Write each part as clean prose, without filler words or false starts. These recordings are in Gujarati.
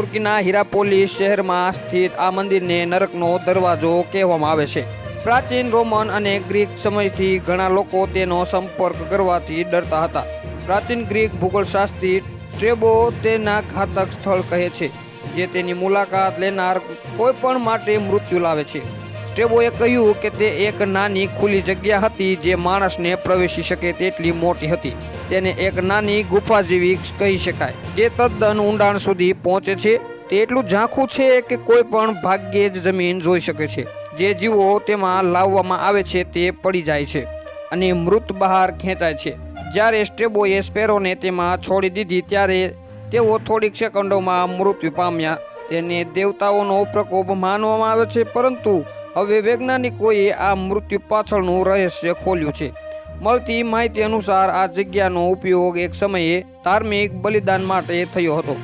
तुर्कीના હિરાપોલિસ શહેરમાં સ્થિત આ મંદિરને નરકનો દરવાજો કહેવામાં આવે છે। પ્રાચીન રોમન અને ગ્રીક સમયથી ઘણા લોકો તેનો સંપર્ક કરવાથી ડરતા હતા। પ્રાચીન ગ્રીક ભૂગોળશાસ્ત્રી સ્ટ્રેબો તેના ઘાતક સ્થળ કહે છે, જે તેની મુલાકાત લેનાર કોઈ પણ માટે મૃત્યુ લાવે છે। સ્ટ્રેબોએ કહ્યું કે તે એક નાની ખુલ્લી જગ્યા હતી જે માણસને પ્રવેશી શકે તેટલી મોટી હતી। તેને એક નાની ગુફા જેવી કહી શકાય, જે તદ્દન ઊંડાણ સુધી પહોંચે છે। તે એટલું ઝાંખું છે કે કોઈ પણ ભાગ્યે જ જમીન જોઈ શકે છે। જે જીવો તેમાં લાવવામાં આવે છે તે પડી જાય છે અને મૃત બહાર ખેંચાય છે। જ્યારે સ્ટ્રેબોએ સ્પેરોને તેમાં છોડી દીધી ત્યારે તેઓ થોડીક સેકન્ડોમાં મૃત્યુ પામ્યા। તેને દેવતાઓનો પ્રકોપ માનવામાં આવે છે, પરંતુ હવે વૈજ્ઞાનિકોએ આ મૃત્યુ પાછળનું રહસ્ય ખોલ્યું છે। મળતી માહિતી અનુસાર આ જગ્યાનો ઉપયોગ એક સમયે ધાર્મિક બલિદાન માટે થયો હતો,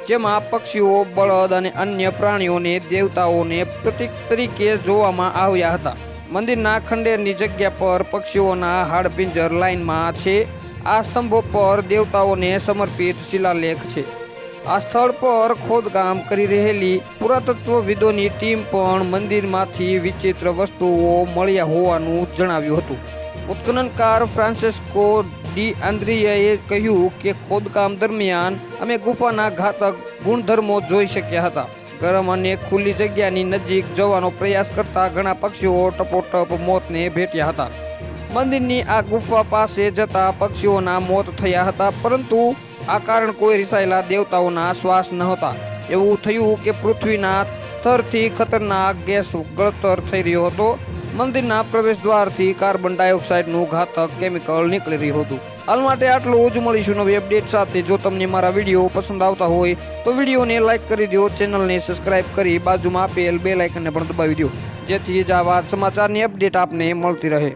જેમાં પક્ષીઓ, બળદ અને અન્ય પ્રાણીઓને દેવતાઓને પ્રતીક તરીકે જોવામાં આવ્યા હતા। મંદિરના ખંડેરની જગ્યા પર પક્ષીઓના હાડપિંજર લાઇનમાં છે। આ સ્તંભો પર દેવતાઓને સમર્પિત શિલાલેખ છે। આ સ્થળ પર ખોદકામ કરી રહેલી પુરાતત્વવિદોની ટીમ પણ મંદિરમાંથી વિચિત્ર વસ્તુઓ મળ્યા હોવાનું જણાવ્યું હતું। ઉત્ખનનકાર ફ્રાન્સિસ્કો ડી આન્દ્રિયાએ કહ્યું કે ખોદકામ દરમિયાન અમે ગુફાના ઘાતક ગુણધર્મો જોઈ શક્યા હતા। ગરમ અને ખુલ્લી જગ્યાની નજીક જવાનો પ્રયાસ કરતા ઘણા પક્ષીઓ ટપોટપ મોતને ભેટ્યા હતા। મંદિરની આ ગુફા પાસે જતા પક્ષીઓના મોત થયા હતા, પરંતુ આ કારણ કોઈ રિસાયેલા દેવતાઓના શ્વાસ નહોતા। એવું થયું કે પૃથ્વીના સ્તરથી ખતરનાક ગેસ ગળતર થઈ રહ્યો હતો। મંદિરના પ્રવેશ દ્વારથી કાર્બન ડાયોક્સાઇડનું ઘાતક કેમિકલ નીકળી રહ્યું હતું। હાલ માટે આટલું જ, મળીશું નવી અપડેટ સાથે। જો તમને મારા વિડીયો પસંદ આવતા હોય તો વિડીયોને લાઇક કરી દો, ચેનલને સબસ્ક્રાઇબ કરી બાજુમાં આપેલ બેલ આઇકનને પણ દબાવી દો, જેથી જ આવા સમાચારની અપડેટ આપને મળતી રહે।